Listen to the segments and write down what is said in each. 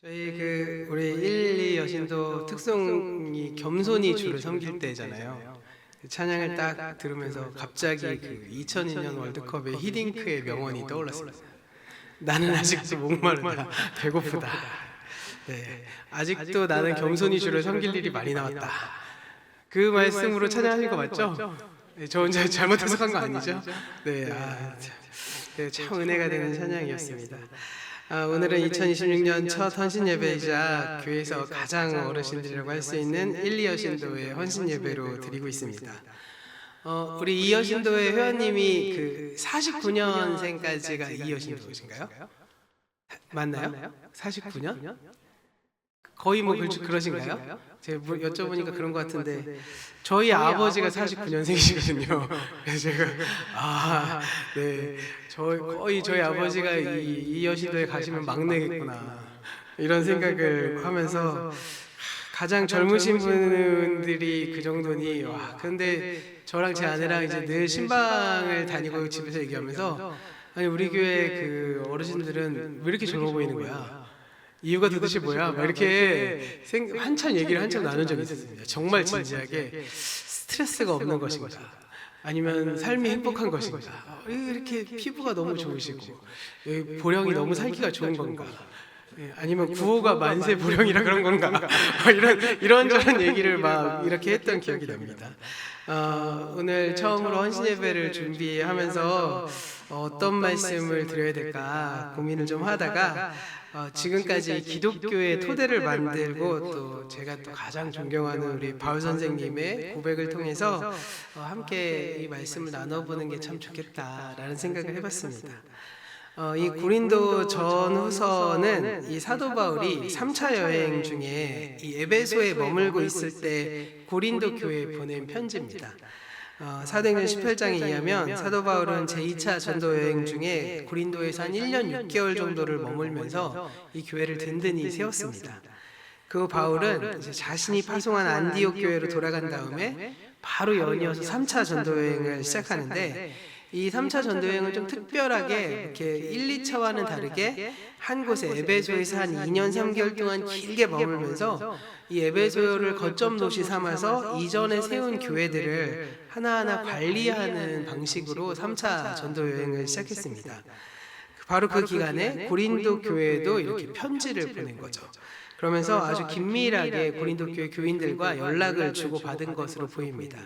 저희 우리 1, 2 여신도 특성이 겸손히 주를 섬길 때잖아요. 찬양을 딱 들으면서 갑자기 2002년 월드컵의 히딩크의 명언이 떠올랐습니다. 나는 아직도 목마르다, 배고프다. 네, 아직도 나는 겸손히 주를 섬길 일이 많이 남았다. 그 말씀으로 찬양하신 거 맞죠? 네, 저 혼자 잘못 해석한 거 아니죠? 네, 참 은혜가 되는 찬양이었습니다. 오늘은 2026년 첫 헌신 예배이자 교회에서 가장 어르신들이라고 할 수 있는 1, 2 여신도의 헌신 예배로 드리고 있습니다. 우리 2 여신도의 회원님이 49년생까지가 2 여신도신가요? 맞나요? 49년? 거의 그러신가요? 제가 여쭤보니까 그런 것 같은데 저희 아버지가 49년생이시거든요. 그래서 제가 네, 거의 저희 아버지가 이 여시도에 가시면 막내겠구나 이런 생각을 하면서 가장 젊으신 분들이 그 정도니 근데 저랑 제 아내랑 이제 늘 신방을 다니고 집에서 얘기하면서 아니 우리 교회 어르신들은 왜 이렇게 젊어 보이는 거야? 이유가 도대체 뭐야? 막 이렇게 한참 나눈 적이 있었습니다. 정말 진지하게 스트레스가 없는 것인가? 아니면 삶이 행복한 것인가? 이렇게 피부가 너무 좋으시고 보령이 너무 살기가 좋은 건가? 아니면 구호가 만세 보령이라 그런 건가? 이런저런 얘기를 막 이렇게 했던 기억이 납니다. 오늘 처음으로 헌신 예배를 준비하면서 어떤 말씀을 드려야 될까 고민을 좀 하다가 지금까지 기독교의 토대를 만들고 또 제가 또 가장 존경하는 우리 바울 선생님의 고백을 통해서 함께 이 말씀을 나눠보는 게 참 좋겠다라는 생각을 해봤습니다. 이 고린도 전후서는 이 사도 바울이 3차 여행 중에 이 에베소에 머물고 있을 때 고린도 교회에 보낸 편지입니다. 사도행전 18장에 의하면 사도 바울은 제2차 전도 여행 중에 고린도에서 한 1년 6개월 정도를 머물면서 이 교회를 든든히 세웠습니다. 그 바울은 이제 자신이 파송한 안디옥 교회로 돌아간 다음에 바로 연이어서 3차 전도 여행을 시작하는데 이 3차 전도 여행은 좀 특별하게 이렇게 1, 2차와는 다르게 한 곳에 에베소에서 한 2년 3개월 동안 길게 머물면서 이 에베소를 거점 도시 삼아서 이전에 세운 교회들을 하나하나 관리하는 방식으로 3차 전도 여행을 시작했습니다. 바로 그 기간에 고린도 교회에도 이렇게 편지를 보낸 거죠. 그러면서 아주 긴밀하게 고린도 교회 교인들과 연락을 주고받은 것으로 보입니다.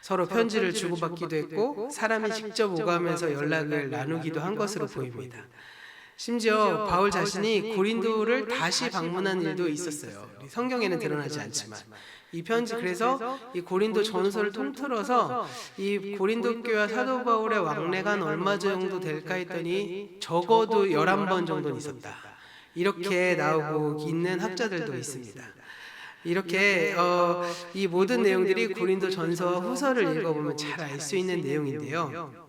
서로 편지를 주고받기도 했고 사람이 직접 오가면서 연락을 나누기도 한 것으로 보입니다. 심지어 바울 자신이 고린도를 다시 방문한 일도 있었어요. 성경에는 드러나지 않지만 이 편지 그래서 이 고린도 전서를 통틀어서 이 고린도 교회와 사도 바울의 왕래가 얼마 정도 될까 했더니 적어도 11번 정도는 있었다. 이렇게 나오고 있는 학자들도 있습니다. 이렇게 이 모든 내용들이 고린도 전서와 후서를 읽어보면 잘 알 수 있는 내용인데요.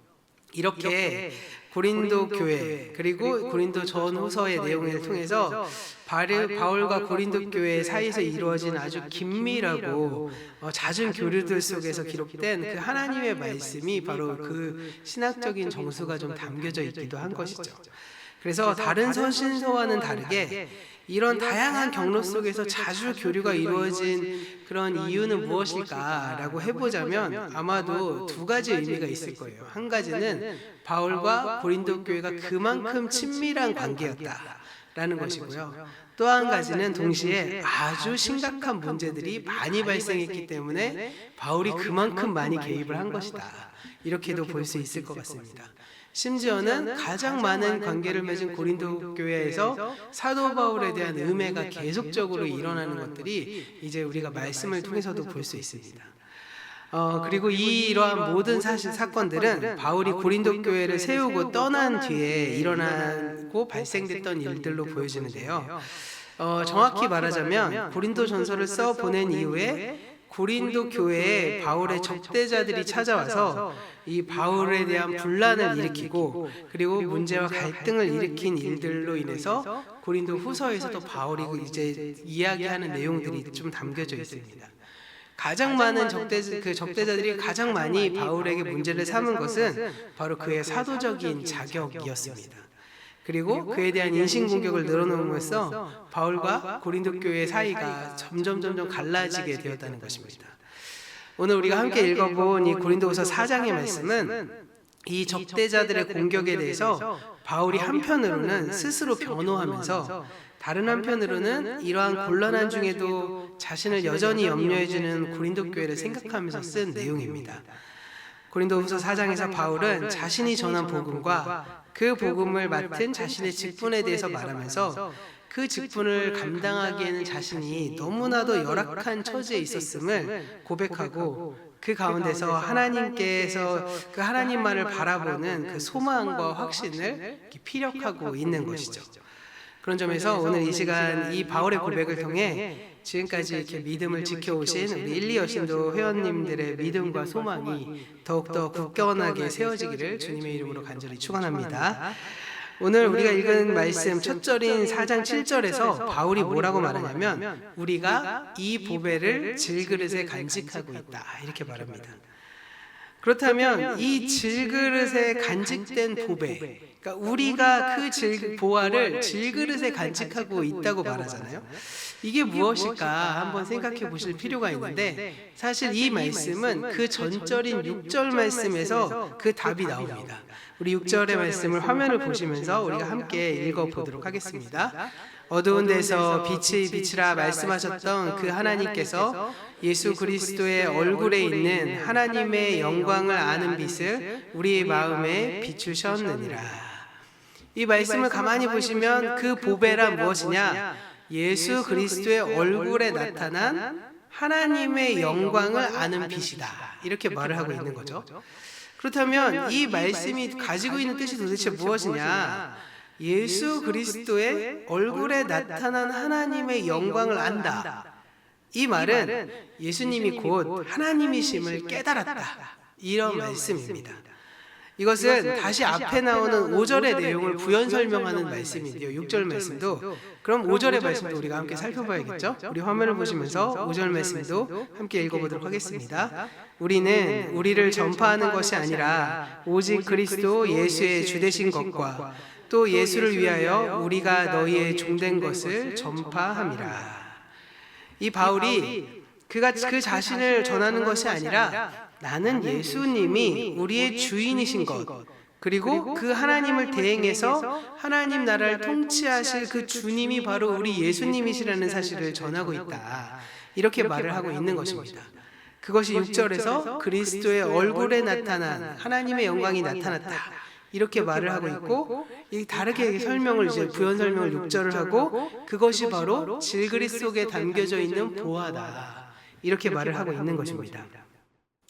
이렇게 고린도 교회 그리고 고린도 전후서의 내용을 통해서 바울과 고린도 교회 사이에서 이루어진 아주 긴밀하고 잦은 교류들 속에서 기록된 그 하나님의 말씀이 바로 그 신학적인 정수가 좀 담겨져 있기도 한 것이죠. 그래서 다른 서신서와는 다르게 이런 다양한 경로 속에서 자주 교류가 이루어진 그런 이유는 무엇일까라고 해보자면 아마도 두 가지 의미가 있을 거예요. 한 가지는 바울과 고린도 교회가 그만큼 친밀한 관계였다라는 것이고요. 또 한 가지는 동시에 아주 심각한 문제들이 많이 발생했기 때문에 바울이 그만큼 많이 개입을 한 것이다. 이렇게도 볼 수 있을 것 같습니다. 심지어는 가장 많은 관계를 맺은 고린도 교회에서 사도 바울에 대한 음해가 계속적으로 일어나는 것들이 이제 우리가 말씀을 통해서도 볼 수 있습니다. 그리고 이러한 모든 사건들은 바울이 고린도 교회를 세우고 떠난 뒤에 일어나고 발생됐던 일들로 보여지는데요. 정확히 말하자면 고린도 전서를 써 보낸 이후에 고린도 교회에 바울의 적대자들이 찾아와서 이 바울에 대한 분란을 일으키고 그리고 문제와 갈등을 일으킨 일들로 인해서 고린도 후서에서도 바울이 이제 이야기하는 내용들이 좀 담겨져 있습니다. 가장 많은 적대자들이 가장 많이 바울에게 문제를 삼은 것은 바로 그의 사도적인 자격이었습니다. 그리고 그에 대한 인신공격을 늘어놓음으로써 바울과 고린도 교회의 사이가 점점 갈라지게 되었다는 것입니다. 오늘 우리가 함께 읽어본 이 고린도후서 4장의 말씀은 이 적대자들의 공격에 대해서 바울이 한편으로는 스스로 변호하면서 다른 한편으로는 이러한 곤란한 중에도 자신을 여전히 염려해주는 고린도 교회를 생각하면서 쓴 내용입니다. 고린도후서 4장에서 바울은 자신이 전한 복음과 그 복음을 맡은 자신의 직분에 대해서 말하면서 그 직분을 감당하기에는 자신이 너무나도 열악한 처지에 있었음을 고백하고 그 가운데서 하나님께서 그 하나님만을 바라보는 그 소망과 확신을 피력하고 있는 것이죠. 그런 점에서 오늘 이 시간 이 바울의 고백을 통해 지금까지 이렇게 믿음을 지켜오신 우리 1, 2 여신도 회원님들의 믿음과 소망이 더욱더 굳건하게 세워지기를 주님의 이름으로 간절히 축원합니다. 오늘 우리가 읽은 말씀 첫 절인 4장 7절에서 바울이 뭐라고 말하냐면 우리가 이 보배를 질그릇에 간직하고 있다 이렇게 말합니다. 그렇다면 이 질그릇에 간직된 보배, 그러니까 우리가 그 보화를 질그릇에 간직하고 있다고 말하잖아요. 이게 무엇일까 한번 생각해 보실 필요가 있는데 사실 이 말씀은 그 전절인 6절 말씀에서 그 답이 나옵니다. 우리 6절의 말씀을 화면을 보시면서 우리가 함께 읽어보도록 하겠습니다. 어두운 데서 빛이 비치라 말씀하셨던 그 하나님께서 예수 그리스도의 얼굴에 있는 하나님의 영광을 아는 빛을 우리 마음에 비추셨느니라. 이 말씀을 가만히 보시면 그 보배란 무엇이냐? 예수 그리스도의 얼굴에 나타난 하나님의 영광을 아는 빛이다. 이렇게 말을 하고 있는 거죠. 그렇다면 이 말씀이 가지고 있는 뜻이 도대체 무엇이냐? 예수 그리스도의 얼굴에 나타난 하나님의 영광을 안다. 이 말은 예수님이 곧 하나님이심을 깨달았다. 이런 말씀입니다. 이것은 다시 앞에 나오는 5절의 내용을 부연 설명하는 말씀인데요. 6절 말씀도 그럼 5절의 말씀도 우리가 함께 살펴봐야겠죠? 우리 화면을 보시면서 5절 말씀도 함께 읽어보도록 하겠습니다. 우리는 우리를 전파하는 것이 아니라 오직 그리스도 예수의 주되신 것과 또 예수를 위하여 우리가 너희의 종된 것을 전파함이라. 이 바울이 그가 그 자신을 전하는 것이 아니라 나는 예수님이 우리의 주인이신 것 그리고 그 하나님을 대행해서 하나님 나라를 통치하실 그 주님이 바로 우리 예수님이시라는 사실을 전하고 있다. 이렇게 말을 하고 있는 것입니다. 그것이 6절에서 그리스도의 얼굴에 나타난 하나님의 영광이 나타났다. 이렇게 말을 하고 있고 다르게 설명을 이제 부연 설명을 6절을 하고 그것이 바로 질그릇 속에 담겨져 있는 보화다. 이렇게 말을 하고 있는 것입니다.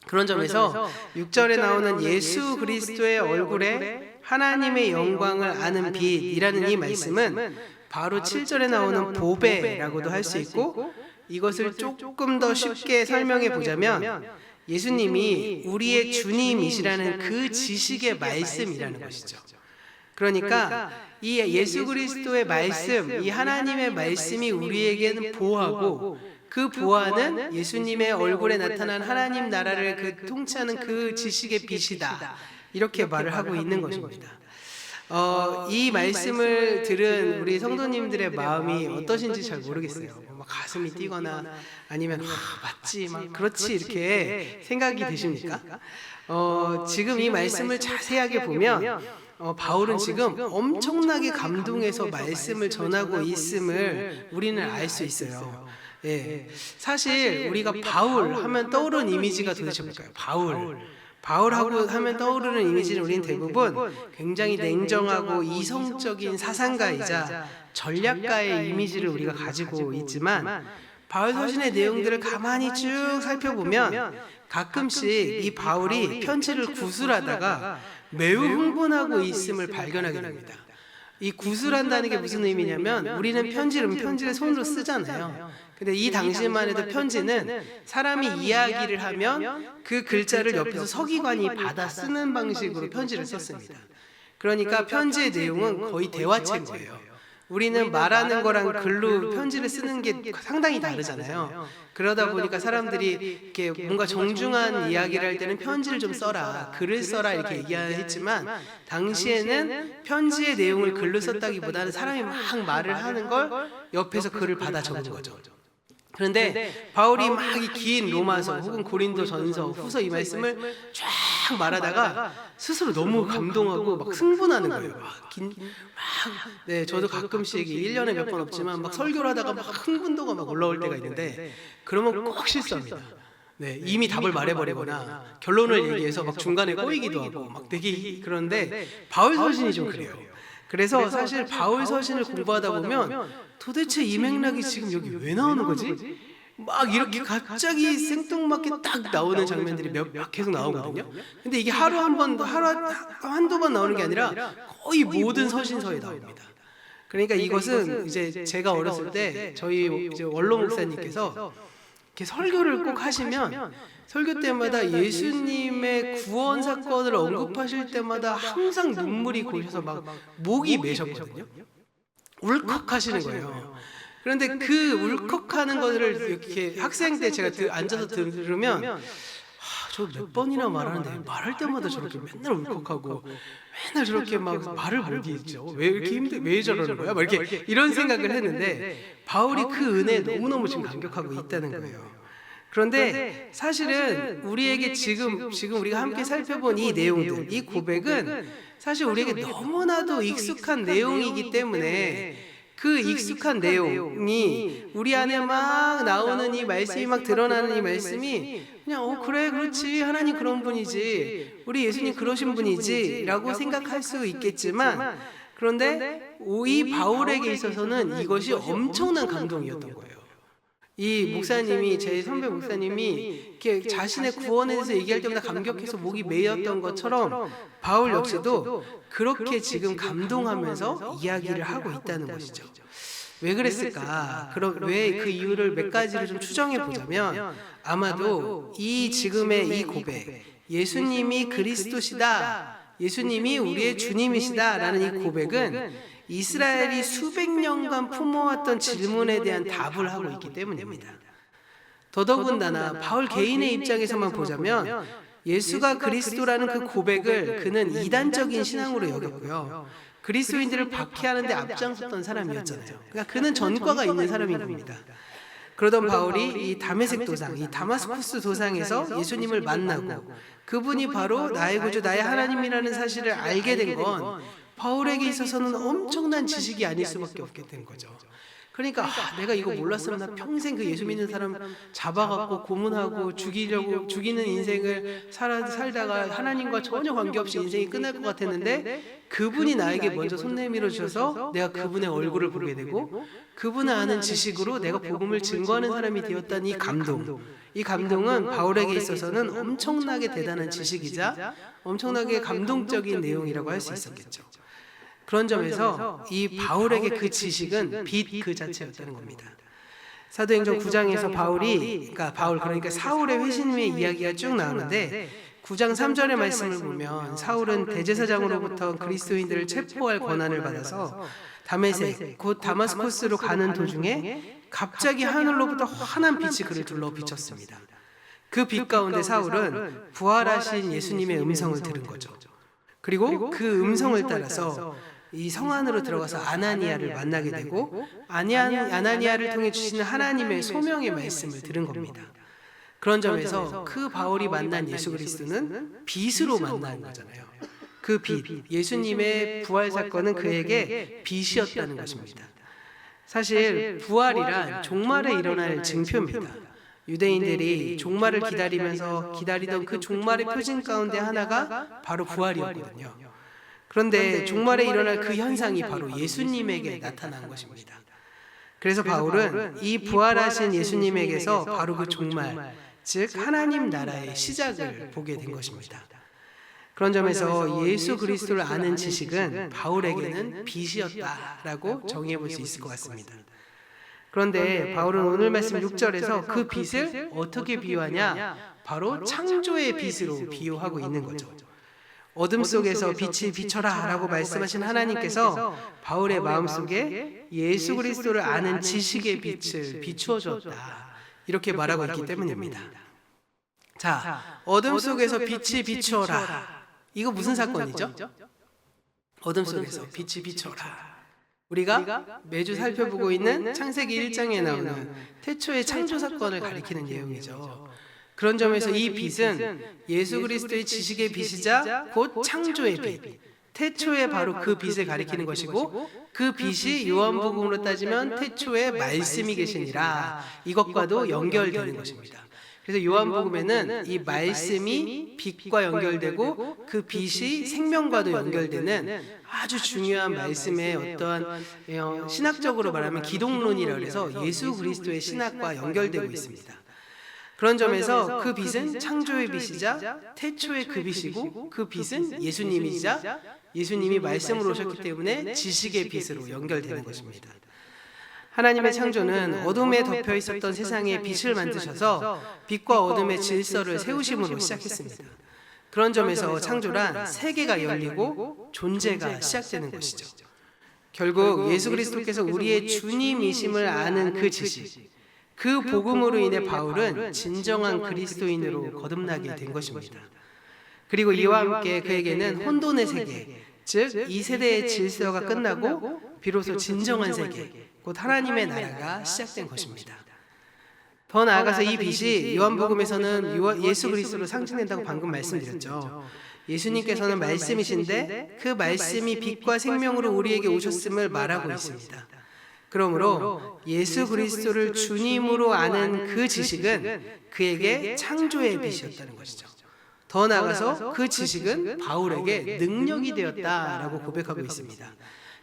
그런 점에서 6절에 나오는 예수 그리스도의 얼굴에 하나님의 영광을 아는 빛이라는 이 말씀은 바로 7절에 나오는 보배라고도 할 수 있고 이것을 조금 더 쉽게 설명해 보자면 예수님이 우리의 주님이시라는 그 지식의 말씀이라는 것이죠. 그러니까 이 예수 그리스도의 말씀, 이 하나님의 말씀이 우리에게는 보화고 그 보화는 예수님의 얼굴에 나타난 하나님 나라를 그 통치하는 그 지식의 빛이다. 이렇게 말을 하고 있는 것입니다. 이 말씀을 들은 우리 성도님들의 마음이 어떠신지 잘 모르겠어요. 막 가슴이 뛰거나 아니면 맞지, 막 그렇지 이렇게 생각이 드십니까? 지금 이 말씀을 자세하게 보면 바울은 지금 엄청나게 감동해서 말씀을 전하고 있음을 우리는 알 수 있어요. 예, 사실 우리가 바울 하면 떠오르는 이미지가 도대체 뭘까요? 바울하고 하면 떠오르는 이미지는 우리는 대부분 굉장히 냉정하고 이성적인 사상가이자 전략가의 이미지를 우리가 가지고 있지만 바울 서신의 내용들을 가만히 쭉 살펴보면 가끔씩 이 바울이 편지를 구술하다가 매우 흥분하고 있음을 발견하게 됩니다. 이 구술한다는 게 무슨 의미냐면 우리는 편지를 손으로 쓰잖아요. 근데 이 당시만 해도 편지는 사람이 이야기를 하면 그 글자를 옆에서 서기관이 받아 쓰는 방식으로 편지를 썼습니다. 그러니까 편지의 내용은 거의 대화체인 거예요. 우리는 말하는 거랑 글로 편지를 쓰는 게 상당히 다르잖아요. 그러다 보니까 사람들이 이렇게 뭔가 정중한 이야기를 할 때는 편지를 좀 써라, 글을 써라 이렇게 얘기했지만 당시에는 편지의 내용을 글로 썼다기보다는 사람이 막 말을 하는 걸 옆에서 글을 받아 적은 거죠. 그런데 바울이 막 이 긴 로마서 혹은 고린도 전서 후서 이 말씀을 쫙 말하다가 스스로 너무 감동하고 막 승분하는 거예요. 네, 저도 가끔씩 1년에 몇 번 없지만 막 설교를 하다가 막 흥분도가 막 올라올 때가 있는데 그러면 꼭 실수합니다. 네, 이미 답을 말해버리거나 결론을 얘기해서 막 중간에 꼬이기도 하고 막 되게 그런데 바울 서신이 좀 그래요. 그래서 사실 바울 서신을 공부하다 보면 도대체 이 맥락이 지금 여기 왜 나오는 거지? 막 이렇게 갑자기 생뚱맞게 딱 나오는 장면들이 계속 나오거든요. 근데 이게 한두 번 나오는 게 아니라 거의 모든 서신서에 나옵니다. 그러니까 이것은 이제 제가 어렸을 때 저희 이제 원로 목사님께서 이렇게 설교를 꼭 하시면 설교 때마다 예수님의 구원 사건을 언급하실 때마다 항상 눈물이 고셔서 막 목이 메셨거든요. 울컥하시는 거예요. 그런데 그 울컥하는 것을 이렇게 학생 때 제가 앉아서 들으면 저 몇 번이나 말하는데 말할 때마다 저렇게 맨날 울컥하고 맨날 저렇게 막 말을 못 잊죠. 왜 이렇게 왜 저러는 거야? 막 이렇게 이런 생각을 했는데 바울이 그 은혜에 너무너무 지금 감격하고 있다는 거예요. 그런데 사실은 우리에게 지금 우리가 함께 살펴본 이 내용들, 이 고백은 사실 우리에게 너무나도 익숙한 내용이기 때문에 그 익숙한 내용이 우리 안에 막 나오는 이 말씀이 막 드러나는 이 말씀이 그냥 그래 그렇지 하나님 그런 분이지 우리 예수님 그러신 분이지 라고 생각할 수 있겠지만 그런데 이 바울에게 있어서는 이것이 엄청난 감동이었던 거예요. 이 목사님이 제 선배 목사님이 이렇게 자신의 구원에 대해서 얘기할 때마다 감격해서 목이 메였던 것처럼 바울 역시도 그렇게 지금 감동하면서 이야기를 하고 있다는 것이죠. 왜 그랬을까? 그럼 왜 그 이유를 몇 가지를 좀 추정해 보자면 아마도 이 지금의 이 고백, 예수님이 그리스도시다, 예수님이 우리의 주님이시다라는 이 고백은 이스라엘이 수백 년간 품어왔던 질문에 대한 답을 하고 있기 때문입니다. 더더군다나 바울 개인의 입장에서만 보자면 예수가 그리스도라는 그 고백을 그는 이단적인 신앙으로 여겼고요. 그리스도인들을 박해하는 데 앞장섰던 사람이었잖아요. 그러니까 그는 전과가 있는 사람인 겁니다. 그러던 바울이 이 다메섹 도상, 이 다마스쿠스 도상에서 예수님을 만나고 그분이 바로 나의 구주, 나의 하나님이라는 사실을 알게 된 건 바울에게 있어서는 엄청난 지식이 아닐 수밖에 없게 된 거죠. 그러니까 내가 이거 몰랐으면 나 평생 그 예수 믿는 사람 잡아갖고 고문하고 죽이는 인생을 살다가 하나님과 전혀 관계없이 인생이 끝날 것 같았는데 그분이 나에게 먼저 손 내밀어 주셔서 내가 그분의 얼굴을 보게 되고 그분을 아는 지식으로 내가 복음을 증거하는 사람이 되었다는 이 감동. 이 감동은 바울에게 있어서는 엄청나게 대단한 지식이자 엄청나게 감동적인 내용이라고 할 수 있었겠죠. 그런 점에서 이 바울에게 그 지식은 빛 그 자체였다는 겁니다. 사도행전 9장에서 그러니까 사울의 회심의 이야기가 쭉 나오는데 9장 3절의 말씀을 보면 사울은 대제사장으로부터 그리스도인들을 체포할 권한을 받아서 다메섹 곧 다마스쿠스로 가는 도중에 갑자기 하늘로부터 환한 빛이 그를 둘러 비쳤습니다. 그 빛 가운데 사울은 부활하신 예수님의 음성을 들은 거죠. 그리고 그 음성을 따라서 이 성 안으로 들어가서 아나니아를 만나게 되고 아나니아를 통해 주시는 하나님의 소명의 말씀을 들은 겁니다. 그런 점에서 그 바울이 만난 예수 그리스도는 빛으로 만난 거잖아요. 그 빛, 예수님의 부활 사건은 그에게 빛이었다는 것입니다. 사실 부활이란 종말에 일어날 징표입니다. 유대인들이 종말을 기다리던 그 종말의 표징 가운데 하나가 바로 부활이었거든요. 그런데 종말에 일어날 그 현상이 바로 예수님에게 나타난 것입니다. 그래서 바울은 이 부활하신 예수님에게서 바로 그 종말, 즉 하나님 나라의 시작을 보게 된 것입니다. 그런 점에서 예수 그리스도를 아는 지식은 바울에게는 빛이었다라고 정의해 볼 수 있을 것 같습니다. 그런데 바울은 오늘 말씀 6절에서 그 빛을 어떻게 비유하냐? 바로 창조의 빛으로 비유하고 있는 거죠. 어둠 속에서 빛이 비춰라 라고 말씀하신 하나님께서 바울의 마음속에 예수 그리스도를 아는 지식의 빛을 비추어 주었다, 이렇게 말하고 있기 때문입니다. 자, 어둠 속에서 빛이 비추어라, 이거 무슨 사건이죠? 어둠 속에서 빛이 비춰라, 우리가 매주 살펴보고 있는 창세기 1장에 나오는 태초의 창조 사건을 가리키는 내용이죠. 그런 점에서 이 빛은 예수 그리스도의 지식의 빛이자 곧 창조의 빛, 태초에 바로 그 빛을 가리키는 것이고, 그 빛이 요한복음으로 따지면 태초에 말씀이 계시니라, 이것과도 연결되는 것입니다. 그래서 요한복음에는 이 말씀이 빛과 연결되고 그 빛이 생명과도 연결되는 아주 중요한 말씀의 어떠한 신학적으로 말하면 기독론이라고 해서 예수 그리스도의 신학과 연결되고 있습니다. 그런 점에서 그 빛은 창조의 빛이자 태초의 그 빛이고, 그 빛은 예수님이자 예수님이 말씀으로 오셨기 때문에 지식의 빛으로 연결되는 것입니다. 하나님의 창조는 어둠에 덮여 있었던 세상에 빛을 만드셔서 빛과 어둠의 질서를 세우심으로 시작했습니다. 그런 점에서 창조란 세계가 열리고 존재가 시작되는 것이죠. 결국 예수 그리스도께서 우리의 주님이심을 아는 그 지식, 그 복음으로 인해 바울은 진정한 그리스도인으로 거듭나게 된 것입니다. 그리고 이와 함께 그에게는 혼돈의 세계, 즉 이 세대의 질서가 끝나고 비로소 진정한 세계, 곧 하나님의 나라가 시작된 것입니다. 더 나아가서 이 빛이 요한복음에서는 예수 그리스도로 상징된다고 방금 말씀드렸죠. 예수님께서는 말씀이신데 그 말씀이 빛과 생명으로 우리에게 오셨음을 말하고 있습니다. 그러므로 예수 그리스도를 주님으로 아는 그 지식은 그에게 창조의 빛이었다는 것이죠. 더 나아가서 그 지식은 바울에게 능력이 되었다라고 고백하고 있습니다.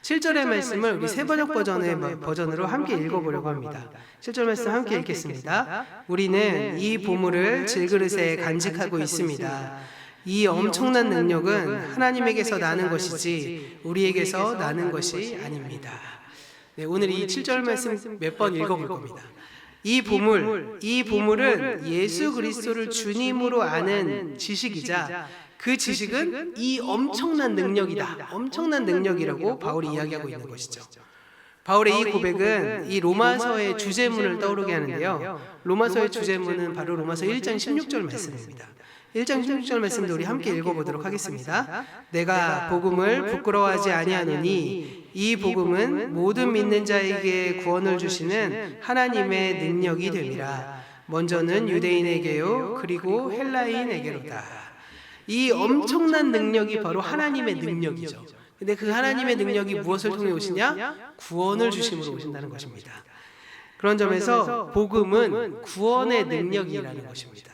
7절의 말씀을 우리 세번역 버전으로 함께 읽어보려고 합니다. 7절 말씀 함께 읽겠습니다. 우리는 이 보물을 질그릇에 간직하고 있습니다. 이 엄청난 능력은 하나님에게서 나는 것이지 우리에게서 나는 것이 아닙니다. 네, 오늘 이 7절 말씀 몇 번 읽어볼 겁니다. 이 보물은 예수 그리스도를 주님으로 아는 지식이자 그 지식은 이 엄청난 능력이다, 엄청난 능력이라고 바울이 이야기하고 있는 것이죠. 바울의 이 고백은 이 로마서의 주제문을 떠오르게 하는데요. 로마서의 주제문은 바로 로마서 1장 16절 말씀입니다. 1장 16절 말씀도 우리 함께 읽어보도록 하겠습니다. 내가 복음을 부끄러워하지 아니하노니 이 복음은 모든 믿는 자에게 구원을 주시는 하나님의 능력이 됨이라. 먼저는 유대인에게요 그리고 헬라인에게로다. 이 엄청난 능력이 바로 하나님의 능력이죠. 근데 그 하나님의 능력이 무엇을 통해 오시냐? 구원을 주심으로 오신다는 것입니다. 그런 점에서 복음은 구원의 능력이라는 것입니다.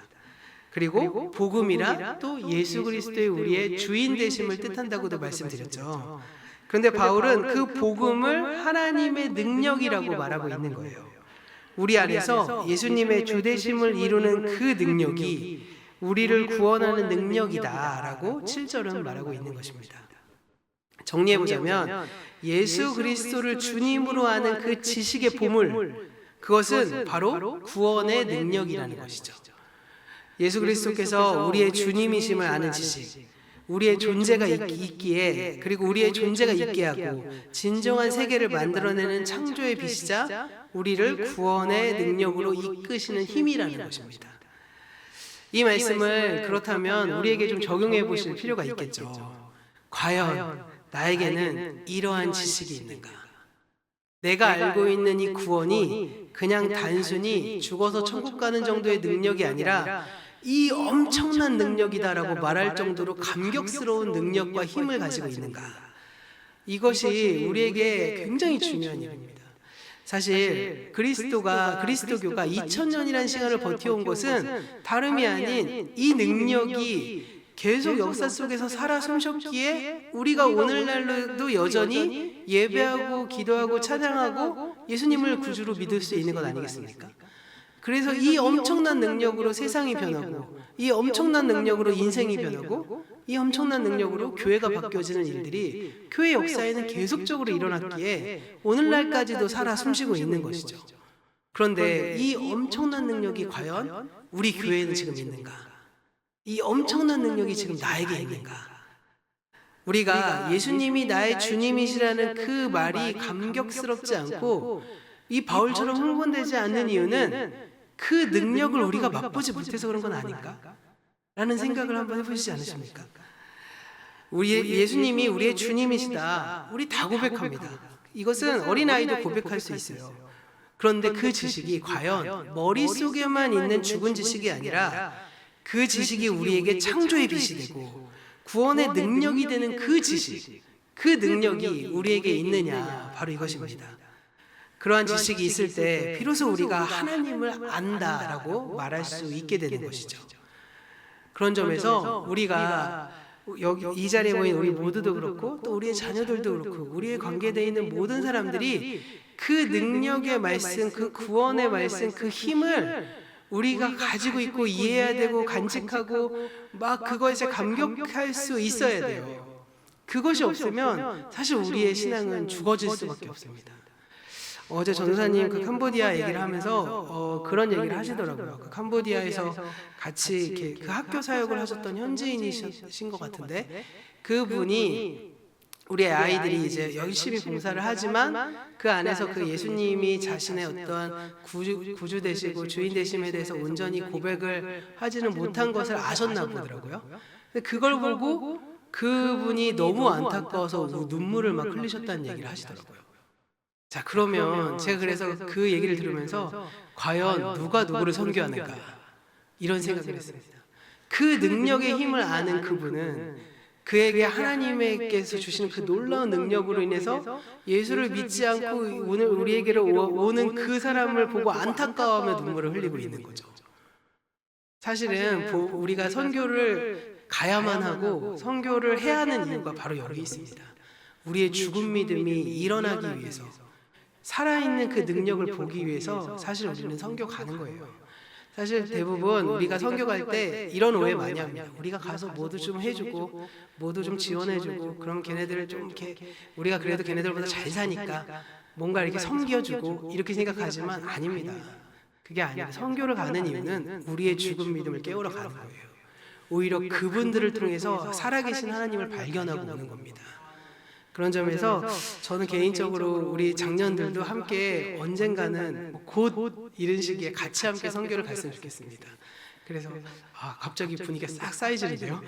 그리고 복음이라 또 예수 그리스도의 우리의 주인 되심을 뜻한다고도 말씀드렸죠. 그런데 바울은 그 복음을 하나님의 능력이라고 말하고 있는 거예요. 우리 안에서 예수님의 주 되심을 이루는 그 능력이 우리를 구원하는 능력이다라고 7절은 말하고 있는 것입니다. 정리해보자면 예수 그리스도를 주님으로 아는 그 지식의 보물, 그것은 바로 구원의 능력이라는 것이죠. 예수 그리스도께서 우리의 주님이심을 아는 지식, 우리의 존재가 있기에, 그리고 우리의 존재가 있게 하고 진정한 세계를 만들어내는 창조의 빛이자 우리를 구원의 능력으로 이끄시는 힘이라는 것입니다. 이 말씀을 그렇다면 우리에게 좀 적용해 보실 필요가 있겠죠. 과연 나에게는 이러한 지식이 있는가? 내가 알고 있는 이 구원이 그냥 단순히 죽어서 천국 가는 정도의 능력이 아니라 이 엄청난 능력이다라고 말할 정도로 감격스러운 능력과 힘을 가지고 있는가? 이것이 우리에게 굉장히 중요한 일입니다. 사실 그리스도교가 2000년이라는 시간을 버텨온 것은 다름이 아닌 이 능력이 계속 역사 속에서 살아 숨쉬었기에 우리가 오늘날도 여전히 예배하고 기도하고 찬양하고 예수님을 구주로 믿을 수 있는 것 아니겠습니까? 그래서 이 엄청난 능력으로 세상이 변하고, 이 엄청난 능력으로 인생이 변하고, 이 엄청난 능력으로 교회가 바뀌어지는 일들이 교회 역사에는 계속적으로 일어났기에 오늘날까지도 살아 숨쉬고 있는 것이죠. 그런데 이 엄청난 능력이 과연 우리 교회에는 지금 있는가? 이 엄청난 능력이 지금 나에게 있는가? 우리가 예수님이 나의 주님이시라는 그 말이 감격스럽지 않고 이 바울처럼 흥분되지 않는 이유는 그 능력을 우리가 맛보지 못해서 그런 건 아닐까? 라는 생각을 한번 해보시지 않으십니까? 예수님이 우리의 주님이시다. 우리 다 고백합니다. 이것은 어린아이도 고백할 수 있어요. 그런데 그 지식이 과연 머릿속에만 있는 죽은 지식이 아니라 그 지식이 우리에게 창조의 빛이 되고 구원의 능력이 되는 그 지식, 그 능력이 우리에게 있느냐, 바로 이것입니다. 그러한 지식이 있을 때 비로소 우리가 하나님을 안다라고 말할 수 있게 되는 것이죠. 그런 점에서 우리가 여기 이 자리에 모인 우리 모두도 그렇고 또 우리의 자녀들도 그렇고 우리에 관계되어 있는 모든 사람들이 그 능력의 말씀, 그 구원의 말씀, 그 힘을 우리가 가지고 있고 이해해야 되고 간직하고 막 그것에 감격할 수 있어야 돼요. 그것이 없으면 사실 우리의 신앙은 죽어질 수밖에 없습니다. 어제 전도사님 그 캄보디아 얘기를 하면서 그런 얘기를 하시더라고요. 그 캄보디아에서 같이 이렇게 그 학교 사역을 하셨던 현지인이신 것 같은데 그분이 우리 아이들이 이제 열심히 봉사를 하지만 그 안에서 그 예수님이 자신의 어떠한 구주 되시고 주인 되심에 대해서 온전히 고백을 하지는 못한 것을 아셨나 보더라고요. 그걸 보고 그분이 너무 안타까워서 눈물을 막 흘리셨다는 얘기를 하시더라고요. 자, 그러면 제가 그래서 그 얘기를 들으면서 과연 누가 누구를 선교하는가 이런 생각을 했습니다. 그 능력의 힘을 아는 그분은 그에게 하나님께서 주시는 그 놀라운 능력으로 인해서 예수를 믿지 않고 오늘 우리에게로 오는 그 사람을 보고 안타까워하며 눈물을 흘리고 있는 거죠. 사실은 우리가 선교를 가야만 하고 선교를 해야 하는 이유가 바로 여기 있습니다. 우리의 죽은 믿음이 일어나기 위해서 살아있는 그 능력을 보기 위해서 사실 우리는 선교 가는 거예요. 사실 대부분 우리가 선교 갈 때 이런 오해 많이 합니다. 우리가 가서 뭐도 좀 해주고 뭐도 좀 지원해주고 그럼 걔네들을 좀 이렇게 우리가 그래도 걔네들보다 잘 사니까 뭔가 이렇게 섬겨주고 이렇게 생각하지만 아닙니다. 그게 아니라 선교를 가는 이유는 우리의 죽은 믿음을 깨우러 가는 거예요. 오히려 그분들을 통해서 살아계신 하나님을 발견하고 오는 겁니다. 그런 점에서 저는 개인적으로 우리 장년들도 함께 언젠가는 곧 이런 시기에 같이 함께 선교를 갔으면 좋겠습니다. 그래서 갑자기 분위기가 싹 쌓이지는데요.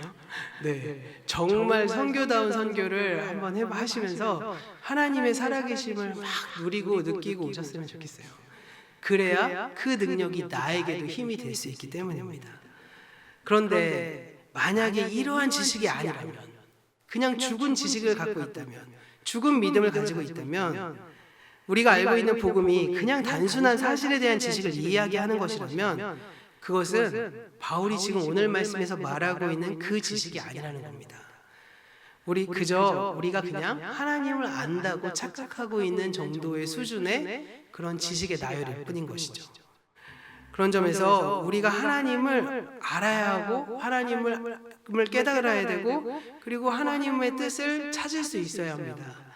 네, 정말 선교다운 선교를 한번 하시면서 하나님의 살아계심을 막 누리고 느끼고 오셨으면 좋겠어요. 그래야 그 능력이 나에게도 힘이 될 수 있기 때문입니다. 그런데 만약에 이러한 지식이 아니라면 그냥 죽은 지식을 갖고 있다면 죽은 믿음을 가지고 있다면 우리가 알고 있는 복음이 그냥 단순한 사실에 대한 지식을 이야기하는 것이라면 그것은 바울이 지금 오늘 말씀에서 말하고 있는 그 지식이 아니라는 겁니다. 우리가 그냥 하나님을 안다고 착각하고 있는 정도의 수준의 그런 지식의 나열일 뿐인 것이죠. 그런 점에서 우리가 하나님을 알아야 하고 하나님을 깨달아야 되고 그리고 하나님의 뜻을 찾을 수 있어야 합니다.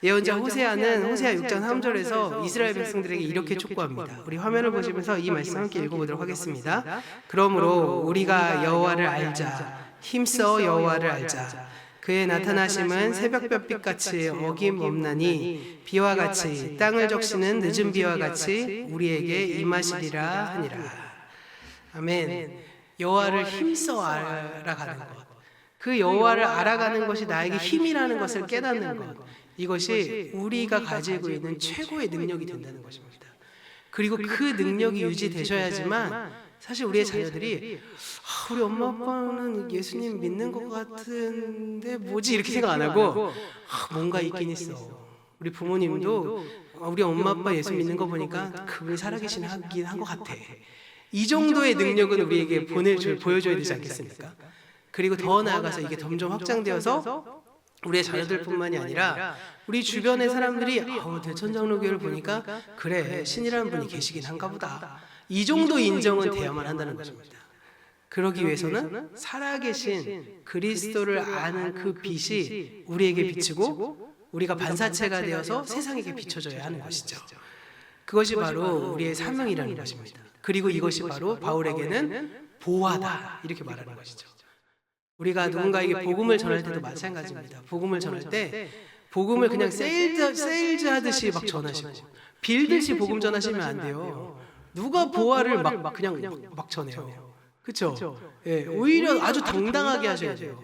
예언자 호세아는 호세아 6장 3절에서 이스라엘 백성들에게 이렇게 촉구합니다. 우리 화면을 보시면서 이 말씀 함께 읽어보도록 하겠습니다. 그러므로 우리가 여호와를 알자, 힘써 여호와를 알자. 그의 나타나심은 새벽별빛같이 어김없나니 비와 같이 땅을 적시는 늦은 비와 같이 우리에게 임하시리라 하니라. 아멘. 여호와를 힘써 알아가는 것, 그 여호와를 알아가는 것이 나에게 힘이라는 것을 깨닫는 것, 이것이 우리가 가지고 있는 최고의 능력이 된다는 것입니다. 그리고 그 능력이 유지되셔야지만 사실 우리의 자녀들이 우리 엄마 아빠는 예수님 믿는 것 같은데 뭐지 이렇게 생각 안 하고 뭔가 있긴 있어. 우리 부모님도 우리 엄마 아빠 예수 믿는 거 보니까 그분이 살아계신 하긴 한 것 같아. 이 정도의 능력은 우리에게 보여줘야 되지 않겠습니까? 그리고 더 나아가서 이게 점점 확장되어서 우리의 자녀들뿐만이 아니라 우리 주변의 사람들이 대천장로교회를 보니까 그래 신이라는 분이 계시긴 한가 보다. 이 정도 인정은 돼야만 한다는 것입니다. 그러기 위해서는 살아계신 그리스도를 아는 그 빛이 우리에게 비치고 우리가 반사체가 되어서 세상에게 비춰져야 하는 것이죠. 그것이 바로 우리의 사명이라는 것입니다. 그리고 이것이 바로 바울에게는 보화다 이렇게 말하는 것이죠. 우리가 누군가에게 복음을 전할 때도 마찬가지입니다. 복음을 전할 때 복음을 그냥 세일즈 하듯이 막 전하시고 빌듯이 복음 전하시면 안 돼요. 누가 보화를 막 그냥 막 전해요. 그렇죠? 예, 오히려 아주 당당하게 하셔야 돼요.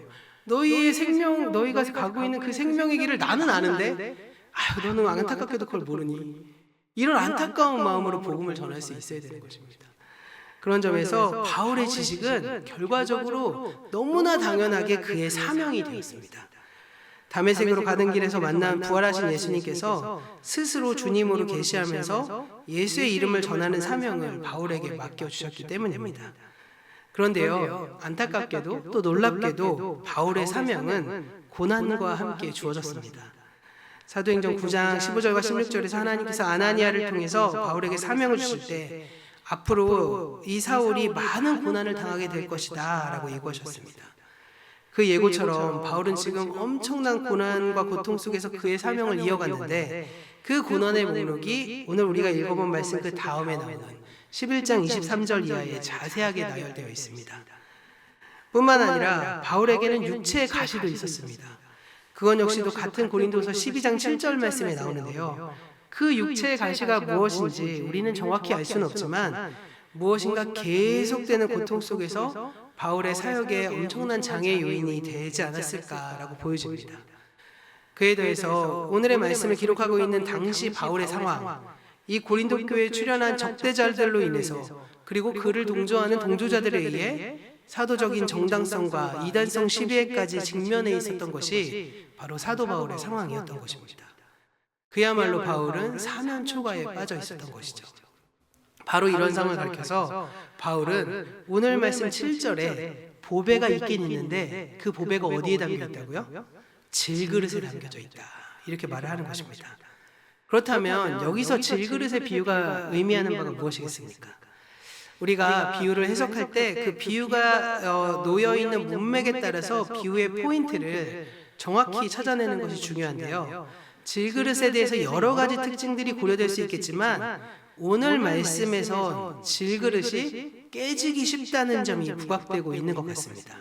너희의 생명, 너희가 가고 있는 그 생명의 길을 나는 아는데, 아유, 너는 안타깝게도 그걸 모르니. 이런 안타까운 마음으로 복음을 전할 수 있어야 되는 것입니다. 그런 점에서 바울의 지식은 결과적으로 너무나 당연하게 그의 사명이 되었습니다. 다메섹으로 가는 길에서 만난 부활하신 예수님께서 스스로 주님으로 계시하면서 예수의 이름을 전하는 사명을 바울에게 맡겨주셨기 때문입니다. 그런데요, 안타깝게도 또 놀랍게도 바울의 사명은 고난과 함께 주어졌습니다. 사도행전 9장 15절과 16절에서 하나님께서 아나니아를 통해서 바울에게 사명을 주실 때 앞으로 이 사울이 많은 고난을 당하게 될 것이다 라고 예고하셨습니다. 그 예고처럼 바울은 지금 엄청난 고난과 고통 속에서 그의 사명을 이어갔는데 그 고난의 목록이 오늘 우리가 읽어본 말씀 그 다음에 나오는 11장 23절 이하에 자세하게 나열되어 있습니다. 뿐만 아니라 바울에게는 육체의 가시도 있었습니다. 그건 역시도 같은 고린도서 12장 7절 말씀에 나오는데요. 그 육체의 가시가 무엇인지 우리는 정확히 알 수는 없지만 무엇인가 계속되는 고통 속에서 바울의 사역에 엄청난 장애 요인이 되지 않았을까라고 보여집니다. 그에 더해서 오늘의 말씀을 기록하고 있는 당시 바울의 상황, 이 고린도 교회에 출연한 적대자들로 인해서 그리고 그를 동조하는 동조자들에 의해 사도적인 정당성과 이단성 시비에까지 직면해 있었던 것이 바로 사도 바울의 상황이었던 것입니다. 그야말로 바울은 사면 초과에 빠져 있었던 것이죠. 바로 이런 상황을 가리켜서 바울은 오늘 말씀 7절에 보배가 있긴 있는데 그 보배가 어디에 담겨 있다고요? 질그릇에 담겨져 있다. 이렇게 말을 하는 것입니다. 그렇다면 여기서 질그릇의 비유가 의미하는 바가 무엇이겠습니까? 우리가 비유를 해석할 때 그 비유가 놓여있는 문맥에 따라서 비유의 포인트를 정확히 찾아내는 것이 중요한데요. 질그릇에 대해서 여러 가지 특징들이 고려될 수 있겠지만 오늘 말씀에선 질그릇이 깨지기 쉽다는 점이 부각되고 있는 것 같습니다.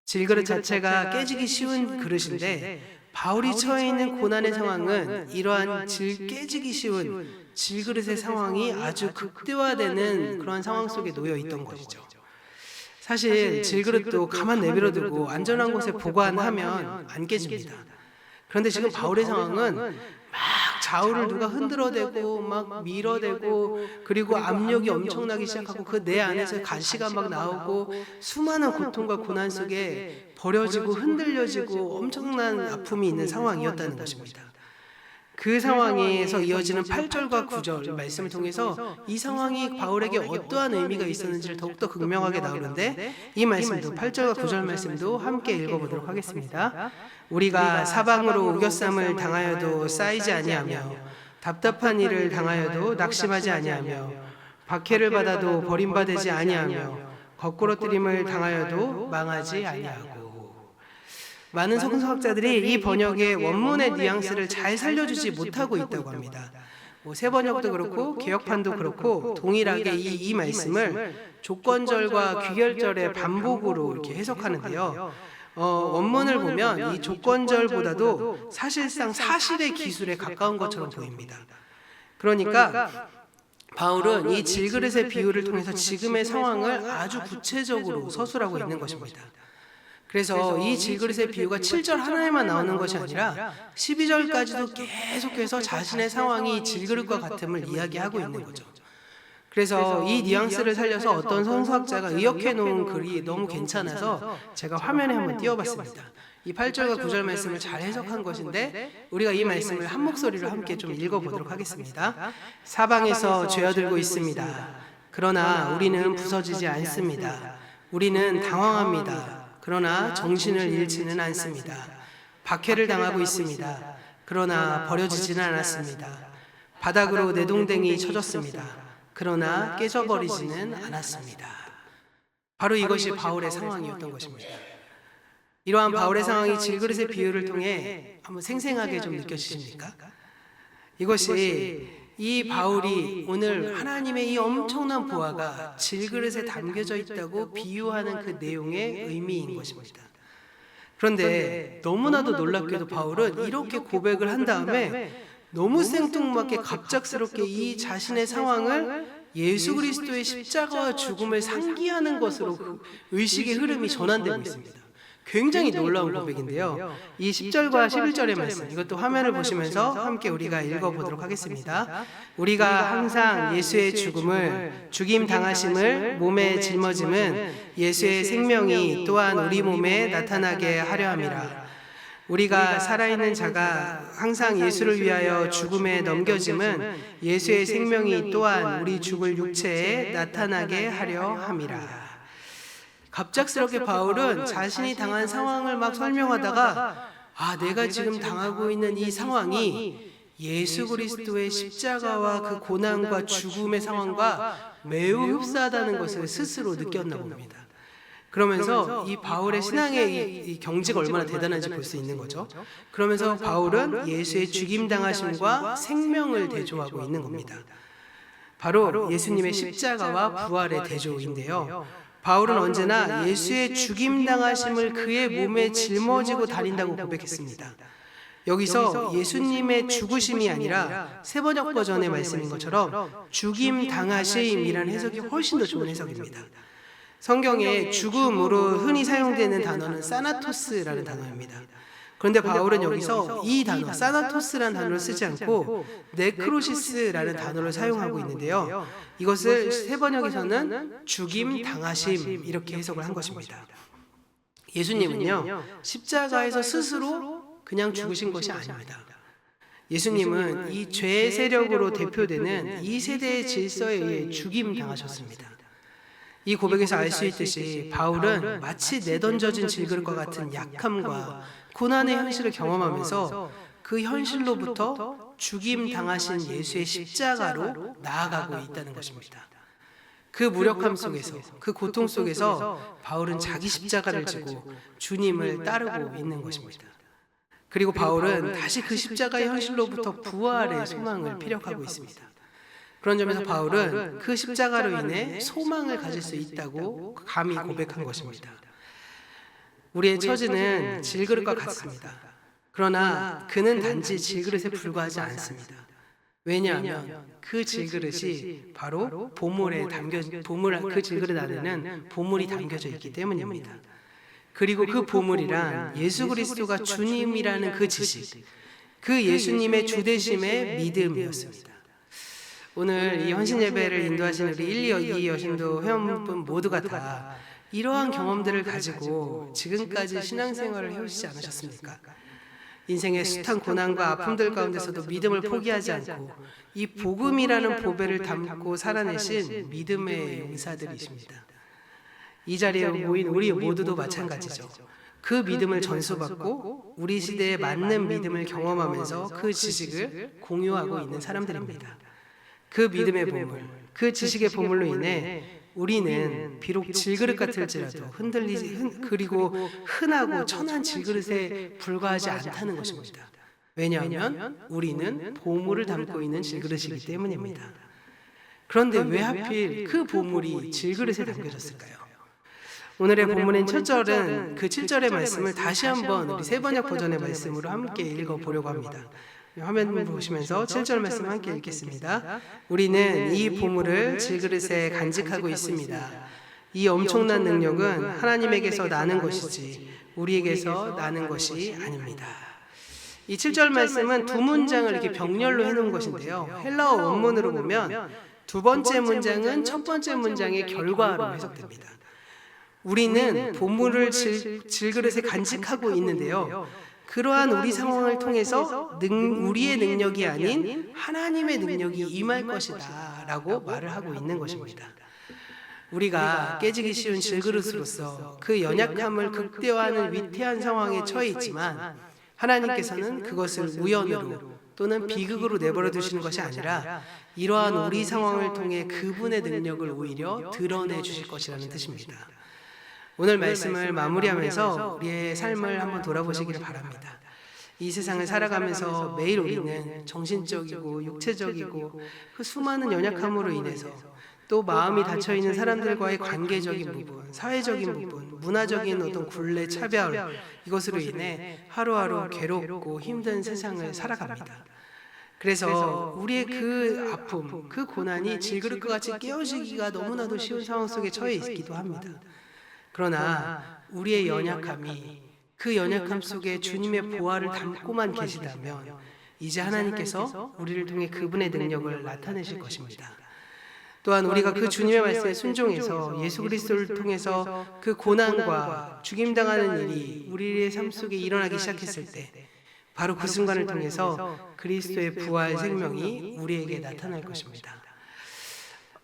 질그릇 자체가 깨지기 쉬운 그릇인데 바울이 처해 있는 고난의 상황은 이러한 깨지기 쉬운 질그릇의 상황이 아주 극대화되는 그런 상황 속에 놓여 있던 것이죠. 사실 질그릇도 가만 내버려두고 안전한 곳에 보관하면 안 깨집니다. 그런데 지금 바울의 상황은 막 좌우를 누가 흔들어대고 막 밀어대고 그리고 압력이 엄청나기 시작하고 그 내 안에서 가시가 막 나오고 수많은 고통과 고난 속에 버려지고 흔들려지고 엄청난 아픔이 있는 상황이었다는 것입니다. 그 상황에서 이어지는 8절과 9절 말씀을 통해서 이 상황이 바울에게 어떠한 의미가 있었는지를 더욱더 극명하게 나오는데 이 말씀도 8절과 9절 말씀도 함께 읽어보도록 하겠습니다. 우리가 사방으로 우겨쌈을 당하여도 쌓이지 아니하며 답답한 일을 당하여도 낙심하지 아니하며 박해를 받아도 버림받지 아니하며 거꾸러뜨림을 당하여도 망하지 아니하고. 많은 성서학자들이 이 번역의 원문의 뉘앙스를 잘 살려주지 못하고 있다고 합니다. 새 번역도 그렇고 개역판도 그렇고 동일하게 이 말씀을 조건절과 귀결절의 반복으로 이렇게 해석하는데요. 원문을 보면 이 조건절보다도 사실상 사실의 기술에 가까운 것처럼 보입니다. 그러니까 바울은 이 질그릇의 비유를 통해서 지금의 상황을 아주 구체적으로 서술하고 있는 것입니다. 그래서 이 질그릇의 비유가 7절 하나에만 나오는 것이 아니라 12절까지도 계속해서 자신의 상황이 질그릇과 같음을 이야기하고 있는 거죠. 그래서 이 뉘앙스를 살려서 어떤 성서학자가 의역해 놓은 글이 너무 괜찮아서 제가 화면에 한번 띄워봤습니다. 이 8절과 9절 말씀을 잘 해석한 것인데 우리가 이 말씀을 한 목소리로 함께 좀 읽어보도록 하겠습니다. 사방에서 죄어들고 있습니다. 그러나 우리는 부서지지 않습니다. 우리는 당황합니다. 그러나 정신을 잃지는 않습니다. 박해를 당하고 있습니다. 그러나 버려지지는 않았습니다. 바닥으로 내동댕이 쳐졌습니다. 그러나 깨져버리지는 않았습니다. 바로 이것이 바울의 상황이었던 것입니다. 이러한 바울의 상황이 질그릇의 비유를 통해 한번 생생하게 좀 느껴지십니까? 이것이 이 바울이 오늘 하나님의 이 엄청난 보화가 질그릇에 담겨져 있다고 비유하는 그 내용의 의미인 것입니다. 그런데 너무나도 놀랍게도 바울은 이렇게 고백을 한 다음에 너무 생뚱맞게 갑작스럽게 이 자신의 상황을 예수 그리스도의 십자가와 죽음을 상기하는 것으로 의식의 흐름이 전환되고 있습니다. 굉장히 놀라운 고백인데요. 이 10절과 11절의 말씀, 이것도 화면을 보시면서 함께 우리가 읽어보도록 하겠습니다. 우리가 항상 예수의 죽음을, 죽임 당하심을, 몸에 짊어짐은 예수의 생명이 또한 우리 몸에 나타나게 하려 함이라. 우리가 살아있는 자가 항상 예수를 위하여 죽음에 넘겨짐은 예수의 생명이 또한 우리 죽을 육체에 나타나게 하려 함이라. 갑작스럽게 바울은 자신이 당한 상황을 막 설명하다가 내가 지금 당하고 있는 이 상황이 예수 그리스도의 십자가와 그 고난과 죽음의 상황과 매우 흡사하다는 것을 스스로 느꼈나 봅니다. 그러면서 이 바울의 신앙의 이 경지가 얼마나 대단한지 볼 수 있는 거죠. 그러면서 바울은 예수의 죽임당하심과 생명을 대조하고 있는 겁니다. 바로 예수님의 십자가와 부활의 대조인데요. 바울은 언제나 예수의 죽임당하심을 그의 몸에 짊어지고 다닌다고 고백했습니다. 여기서 예수님의 죽으심이 아니라 세번역 버전의 말씀인 것처럼 죽임당하심이라는 해석이 훨씬 더 좋은 해석입니다. 성경에 죽음으로 흔히 사용되는 단어는 사나토스라는 단어입니다. 그런데 바울은 여기서 이 단어, 사나토스라는 단어를 쓰지 않고 네크로시스라는 단어를 사용하고 있는데요. 이것을 세번역에서는 죽임 당하심 이렇게 해석을 한 것입니다. 예수님은요, 십자가에서 스스로 그냥 죽으신 것이 아닙니다. 예수님은 이 죄의 세력으로 대표되는 이 세대의 질서에 의해 죽임 당하셨습니다. 이 고백에서 알 수 있듯이 바울은 마치 내던져진 질그릇과 같은 약함과 고난의 현실을 경험하면서 그 현실로부터 죽임 당하신 예수의 십자가로 나아가고 있다는 것입니다. 그 무력함 속에서, 그 고통 속에서 바울은 자기 십자가를 지고 주님을 따르고 있는 것입니다. 그리고 바울은 다시 그 십자가의 현실로부터 부활의 소망을 피력하고 있습니다. 그런 점에서 바울은 그 십자가로 인해 소망을 가질 수 있다고 감히 고백한 것입니다. 우리의 처지는 질그릇과 같습니다. 그러나 그는 단지 질그릇에 불과하지 않습니다. 왜냐하면 그 질그릇이 바로 그 질그릇 안에는 보물이 담겨져 있기 때문입니다. 그리고 그 보물이란 예수 그리스도가 주님이라는 그 지식, 그 예수님의 주되심의 믿음이었습니다. 오늘 이 헌신 예배를 인도하신 우리 1, 2 여신도 회원분 모두가 다 이러한 경험들을 가지고 지금까지 신앙생활을 해오시지 않으셨습니까? 인생의 숱한 고난과 아픔들 가운데서도 믿음을 포기하지 않고 이 복음이라는 보배를 담고 살아내신 믿음의 용사들이십니다. 이 자리에 모인 우리 모두도 마찬가지죠. 그 믿음을 전수받고 우리 시대에 맞는 믿음을 경험하면서 그 지식을 공유하고 있는 사람들입니다. 그 믿음의 보물, 그 지식의 보물로 인해 우리는 비록 질그릇 같을지라도 그리고 흔하고 천한 질그릇에 불과하지 않다는 것입니다. 왜냐하면 우리는 보물을 담고 있는 질그릇이기 때문입니다. 그런데 왜 하필 그 보물이 질그릇에 담겨졌을까요? 오늘의 본문인 첫 절은 그 7절의 말씀을 다시 한번 우리 세번역 버전의 말씀으로 함께 읽어보려고 합니다. 화면 보시면서 7절 말씀 함께 읽겠습니다. 우리는 이 보물을 질그릇에 간직하고 있습니다. 이 엄청난 능력은 하나님에게서 나는 것이지 우리에게서 나는 것이 아닙니다. 이 7절 말씀은 두 문장을 이렇게 병렬로 해놓은 것인데요. 헬라어 원문으로 보면 두 번째 문장은 첫 번째 문장의 결과로 해석됩니다. 우리는 보물을 질그릇에 간직하고 있는데요. 그러한 우리 상황을 통해서 우리의 능력이 아닌 하나님의 능력이 임할 것이다 라고 말을 하고 있는 것입니다. 우리가 깨지기 쉬운 질그릇으로서 그 연약함을 극대화하는 위태한 상황에 처해 있지만 하나님께서는 그것을 우연으로 또는 비극으로 내버려 두시는 것이 아니라 이러한 우리 상황을 통해 그분의 능력을 오히려 드러내 주실 것이라는 뜻입니다. 오늘 말씀을 마무리하면서 우리의 삶을 한번 돌아보시기를 바랍니다. 이 세상을 살아가면서 매일 우리는 정신적이고 육체적이고 그 수많은 연약함으로 인해서 또 마음이 닫혀있는 사람들과의 관계적인 부분, 사회적인 부분, 문화적인 어떤 굴레, 차별 이것으로 인해 하루하루 괴롭고 힘든 세상을 살아갑니다. 그래서 우리의 그 아픔, 그 고난이 질그릇과 같이 깨어지기가 너무나도 쉬운 상황 속에 처해 있기도 합니다. 그러나 우리의 연약함이 그 연약함 속에 주님의 보화를 담고만 계시다면 이제 하나님께서 우리를 통해 그분의 능력을 나타내실 것입니다. 또한 우리가 그 주님의 말씀에 순종해서 예수 그리스도를 통해서 그 고난과 죽임당하는 일이 우리의 삶 속에 일어나기 시작했을 때 바로 그 순간을 통해서 그리스도의 부활 생명이 우리에게 나타날 것입니다.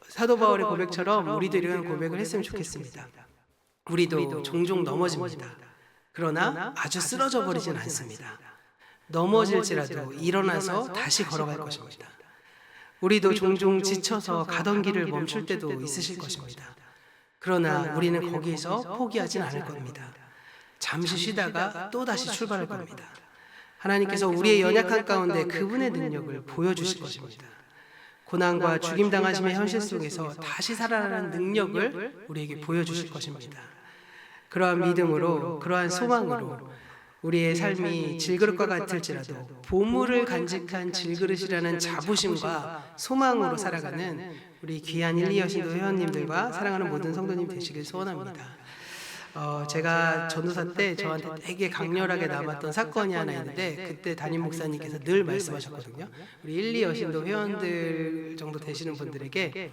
사도 바울의 고백처럼 우리도 이런 고백을 했으면 좋겠습니다. 우리도 종종 넘어집니다. 그러나 아주 쓰러져 버리진 않습니다. 넘어질지라도 일어나서 다시 걸어갈 것입니다. 우리도 종종 지쳐서 가던 길을 멈출 때도 있으실 것입니다. 그러나 우리는 거기에서 포기하진 않을 겁니다. 잠시 쉬다가 또 다시 출발할 겁니다. 하나님께서 우리의 연약한 가운데 그분의 능력을 보여주실 것입니다. 고난과 죽임당하심의 현실 속에서 다시 살아나는 능력을 우리에게 보여주실 것입니다. 그러한 믿음으로, 그러한 소망으로 우리의 삶이 질그릇과 같을지라도 보물을 간직한 질그릇이라는 자부심과 소망으로 살아가는 우리 귀한 1, 2 여신도 회원님들과 사랑하는 모든 성도님 되시길 소원합니다. 제가 전도사 때 저한테 되게 강렬하게 남았던 사건이 하나 있는데 그때 담임 목사님께서 늘 말씀하셨거든요. 우리 1, 2 여신도 회원들 정도 되시는 분들에게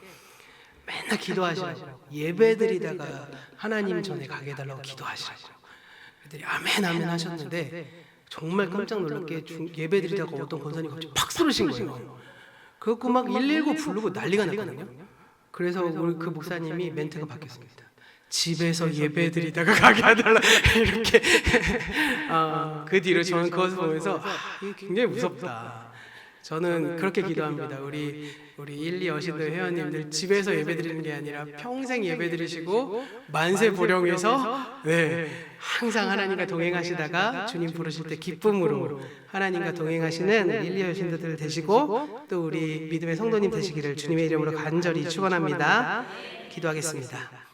맨날 기도하시라고, 예배드리다가 하나님 전에 가게 해달라고 기도하시라고. 그들이 아멘 아멘 하셨는데 정말 깜짝 놀랍게 예배드리다가 어떤 권사님이 갑자기 팍 쓰러신 거예요. 그래갖고 막 119 부르고 난리가 났거든요. 그래서 우리 그 목사님이 멘트가 바뀌었습니다. 집에서 예배드리다가 가게 해달라 이렇게. 그 뒤로 저는 그것을 보면서 이게 굉장히 무섭다. 저는 그렇게 기도합니다. 우리 1, 2 여신도 회원님들 집에서 예배드리는 게 아니라 평생 예배드리시고 만세 보령에서 항상 하나님과 동행하시다가 주님 부르실 때 기쁨으로 하나님과 동행하시는 1, 2 여신들 되시고 또 우리 믿음의 성도님 되시기를 주님의 이름으로 간절히 축원합니다. 기도하겠습니다.